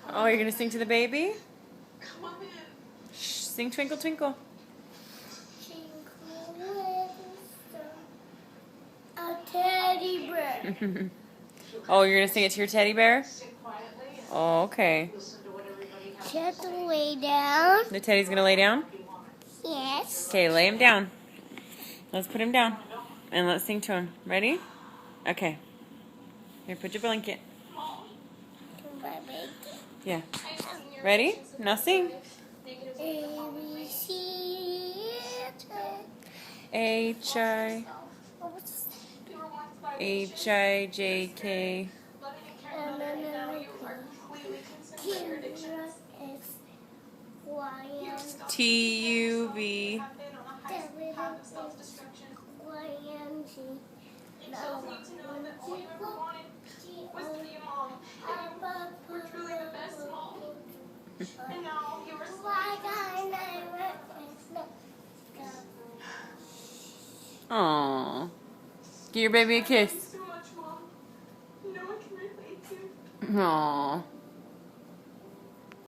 Oh, you're gonna sing to the baby? Come on in. Shh, sing Twinkle Twinkle. Twinkle little star, a teddy bear. Oh, you're gonna sing it to your teddy bear? Sit quietly and Oh, okay. listen to what everybody has She to has to say. lay down. The teddy's gonna lay down? Yes. Okay, lay him down. Let's put him down. And let's sing to him. Ready? Okay. Here, put your blanket. Yeah. Ready? Now sing. A, B, C, H-I, H-I-J-K. T-U-V. And now you are Aww. Give your baby a kiss. so much, Mom. No one can relate to. Aww.